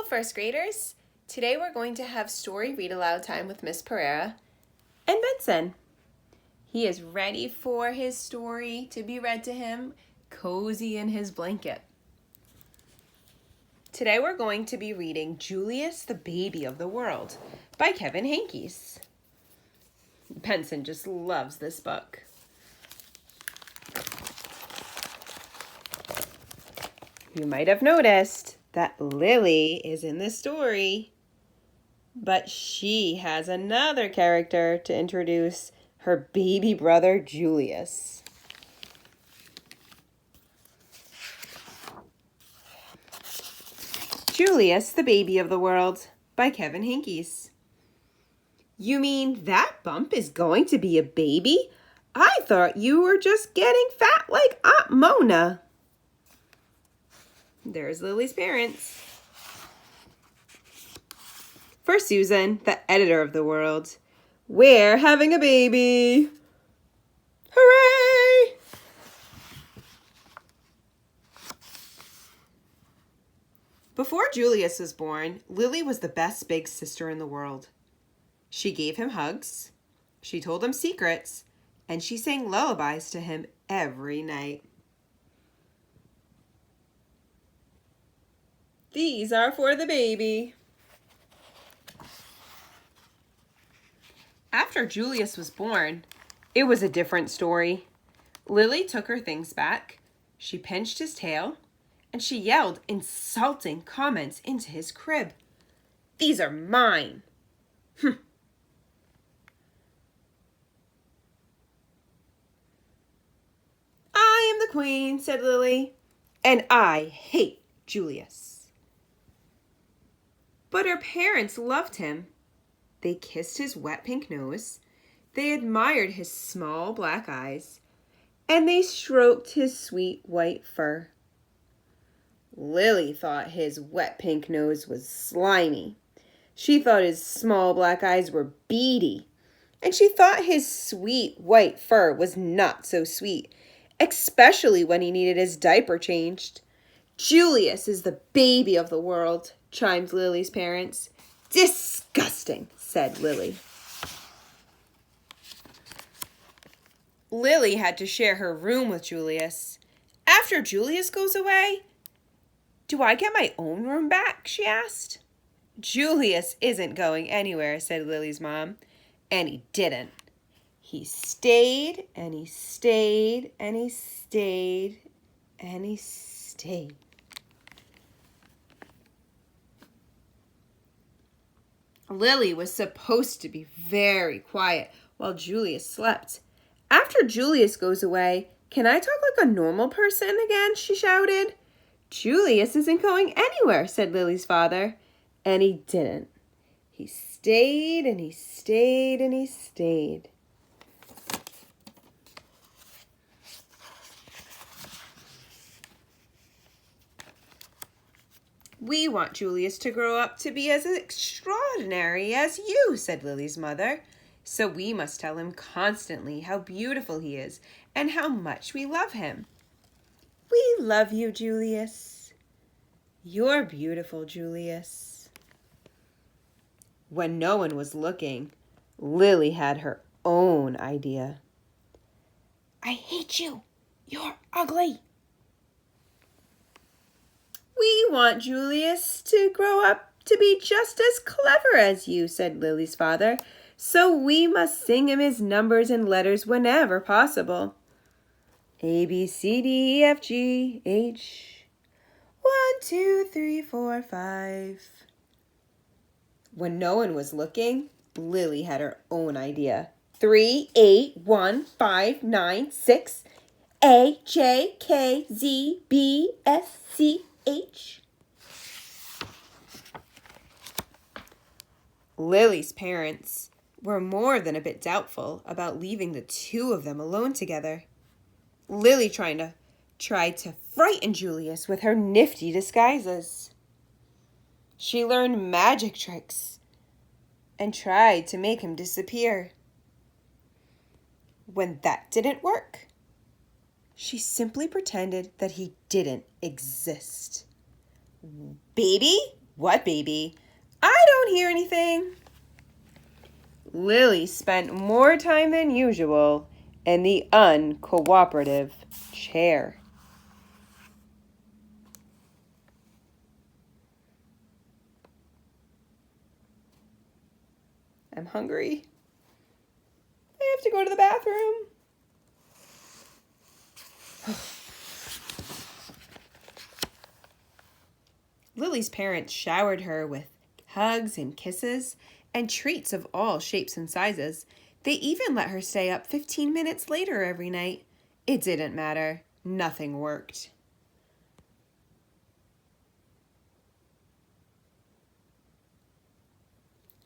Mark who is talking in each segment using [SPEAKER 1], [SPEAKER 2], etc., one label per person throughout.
[SPEAKER 1] first graders. Today we're going to have story read aloud time with Miss Pereira and Benson. He is ready for his story to be read to him, cozy in his blanket. Today we're going to be reading Julius, the Baby of the World by Kevin Henkes. Benson just loves this book. You might have noticed that Lily is in this story, but she has another character to introduce, her baby brother Julius. Julius, the Baby of the World by Kevin Henkes. You mean that Bump is going to be a baby? I thought you were just getting fat like Aunt Mona. There's Lily's parents. For Susan, the editor of the World, we're having a baby. Hooray! Before Julius was born, Lily was the best big sister in the world. She gave him hugs, she told him secrets, and she sang lullabies to him every night. These are for the baby. After Julius was born, it was a different story. Lily took her things back, she pinched his tail, and she yelled insulting comments into his crib. These are mine. I am the queen, said Lily, and I hate Julius. But her parents loved him. They kissed his wet pink nose, they admired his small black eyes, and they stroked his sweet white fur. Lily thought his wet pink nose was slimy. She thought his small black eyes were beady, and she thought his sweet white fur was not so sweet, especially when he needed his diaper changed. Julius is the baby of the world, chimed Lily's parents. Disgusting, said Lily. Lily had to share her room with Julius. After Julius goes away, do I get my own room back? She asked. Julius isn't going anywhere, said Lily's mom, and he didn't. He stayed, and he stayed, and he stayed, and he stayed. Lily was supposed to be very quiet while Julius slept. After Julius goes away, can I talk like a normal person again? She shouted. Julius isn't going anywhere, said Lily's father. And he didn't. He stayed and he stayed and he stayed. We want Julius to grow up to be as extraordinary as you, said Lily's mother. So we must tell him constantly how beautiful he is and how much we love him. We love you, Julius. You're beautiful, Julius. When no one was looking, Lily had her own idea. I hate you. You're ugly. We want Julius to grow up to be just as clever as you, said Lily's father, so we must sing him his numbers and letters whenever possible. A, B, C, D, E, F, G, H. 1, 2, 3, 4, 5. When no one was looking, Lily had her own idea. 3, 8, 1, 5, 9, 6. A, J, K, Z, B, S, C, H. Lily's parents were more than a bit doubtful about leaving the two of them alone together. Lily tried to frighten Julius with her nifty disguises. She learned magic tricks and tried to make him disappear. When that didn't work, she simply pretended that he didn't exist. Baby? What baby? I don't hear anything. Lily spent more time than usual in the uncooperative chair. I'm hungry. I have to go to the bathroom. Lily's parents showered her with hugs and kisses and treats of all shapes and sizes. They even let her stay up 15 minutes later every night. It didn't matter. Nothing worked.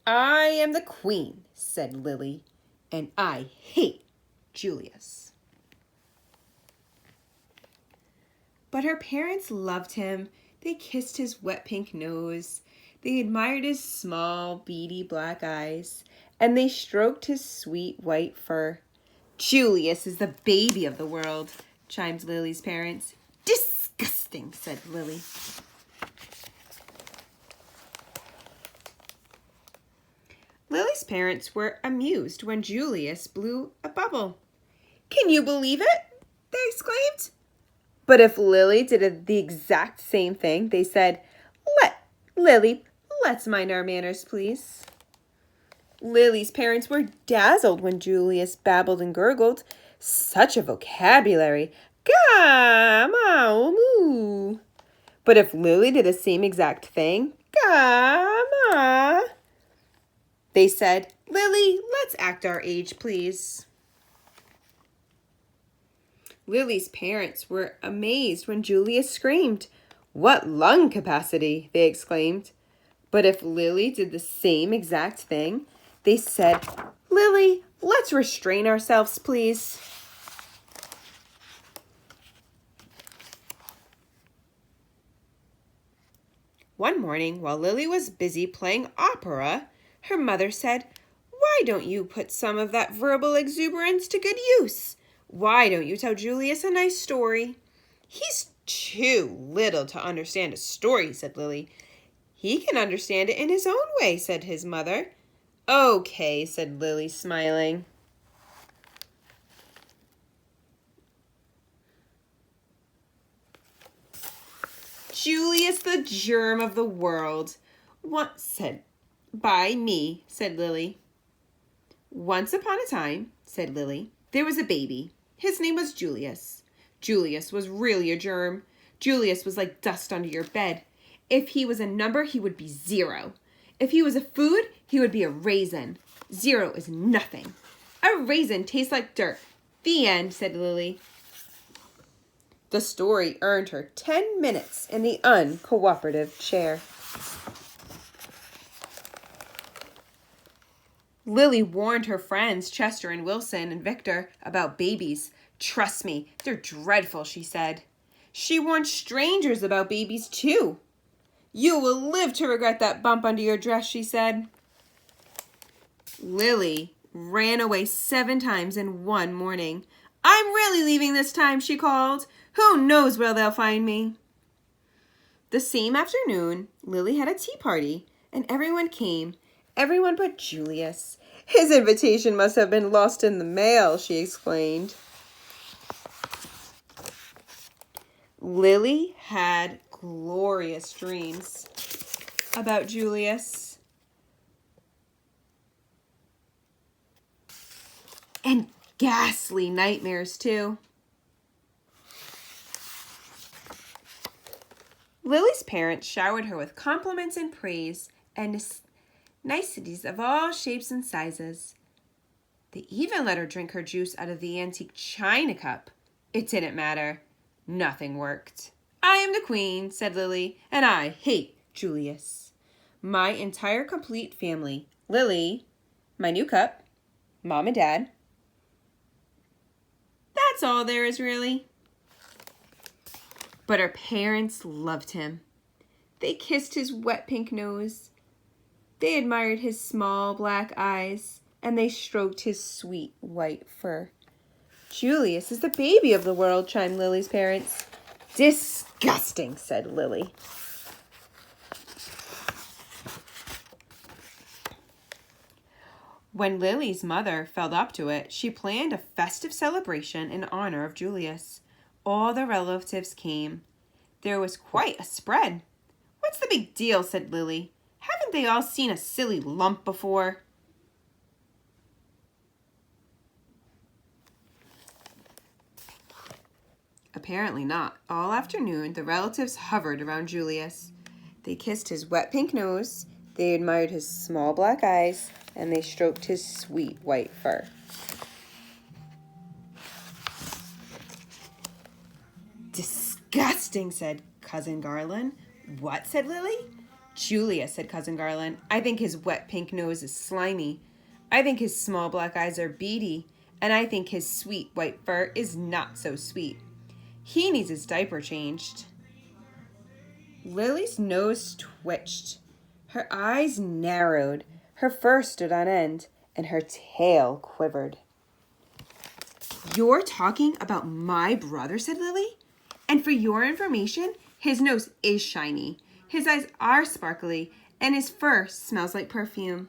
[SPEAKER 1] I am the queen, said Lily, and I hate Julius. But her parents loved him. They kissed his wet pink nose. They admired his small, beady black eyes, and they stroked his sweet white fur. Julius is the baby of the world, chimed Lily's parents. Disgusting, said Lily. Lily's parents were amused when Julius blew a bubble. Can you believe it? They exclaimed. But if Lily did the exact same thing, they said, Lily, let's mind our manners, please. Lily's parents were dazzled when Julius babbled and gurgled. Such a vocabulary. Ga, ma, moo. But if Lily did the same exact thing, ga, ma, they said, Lily, let's act our age, please. Lily's parents were amazed when Julius screamed. What lung capacity, they exclaimed. But if Lily did the same exact thing, they said, Lily, let's restrain ourselves, please. One morning, while Lily was busy playing opera, her mother said, Why don't you put some of that verbal exuberance to good use? Why don't you tell Julius a nice story? He's too little to understand a story, said Lily. He can understand it in his own way, said his mother. Okay, said Lily, smiling. Julius, the germ of the world. Once said, by me, said Lily. Once upon a time, said Lily, there was a baby. His name was Julius. Julius was really a germ. Julius was like dust under your bed. If he was a number, he would be 0. If he was a food, he would be a raisin. 0 is nothing. A raisin tastes like dirt. The end, said Lily. The story earned her 10 minutes in the uncooperative chair. Lily warned her friends, Chester and Wilson and Victor, about babies. Trust me, they're dreadful, she said. She warned strangers about babies, too. You will live to regret that bump under your dress, she said. Lily ran away 7 times in one morning. I'm really leaving this time, she called. Who knows where they'll find me? The same afternoon, Lily had a tea party, and everyone came. Everyone but Julius. His invitation must have been lost in the mail, she explained. Lily had glorious dreams about Julius. And ghastly nightmares, too. Lily's parents showered her with compliments and praise and niceties of all shapes and sizes. They even let her drink her juice out of the antique china cup. It didn't matter. Nothing worked. I am the queen, said Lily, and I hate Julius. My entire complete family, Lily, my new cup, Mom and Dad. That's all there is, really. But her parents loved him. They kissed his wet pink nose. They admired his small black eyes, and they stroked his sweet white fur. Julius is the baby of the world, chimed Lily's parents. Disgusting, said Lily. When Lily's mother felt up to it, she planned a festive celebration in honor of Julius. All the relatives came. There was quite a spread. "What's the big deal?" said Lily. "Haven't they all seen a silly lump before?" Apparently not. All afternoon, the relatives hovered around Julius. They kissed his wet pink nose, they admired his small black eyes, and they stroked his sweet white fur. "Disgusting," said Cousin Garland. "What?" said Lily. "Julius," said Cousin Garland. "I think his wet pink nose is slimy. I think his small black eyes are beady. And I think his sweet white fur is not so sweet. He needs his diaper changed." Lily's nose twitched. Her eyes narrowed. Her fur stood on end, and her tail quivered. "You're talking about my brother," said Lily. "And for your information, his nose is shiny, his eyes are sparkly, and his fur smells like perfume."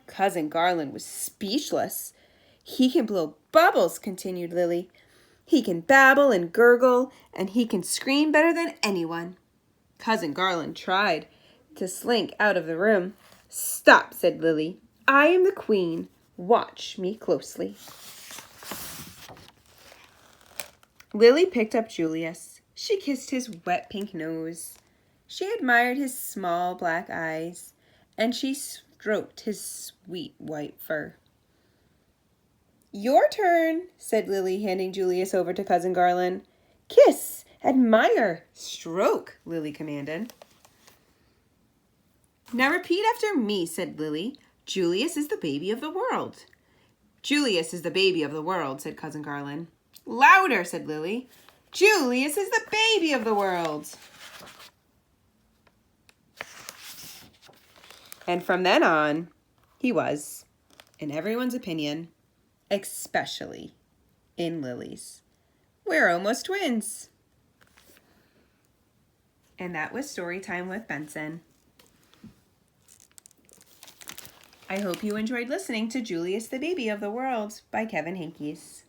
[SPEAKER 1] Cousin Garland was speechless. "He can blow bubbles," continued Lily. "He can babble and gurgle, and he can scream better than anyone." Cousin Garland tried to slink out of the room. "Stop," said Lily. "I am the queen. Watch me closely." Lily picked up Julius. She kissed his wet pink nose. She admired his small black eyes, and she stroked his sweet white fur. "Your turn," said Lily, handing Julius over to Cousin Garland. "Kiss, admire, stroke," Lily commanded. "Now repeat after me," said Lily. "Julius is the baby of the world." "Julius is the baby of the world," said Cousin Garland. "Louder," said Lily. "Julius is the baby of the world." And from then on, he was, in everyone's opinion, especially in Lily's. We're almost twins. And that was Story Time with Benson. I hope you enjoyed listening to Julius the Baby of the World by Kevin Henkes.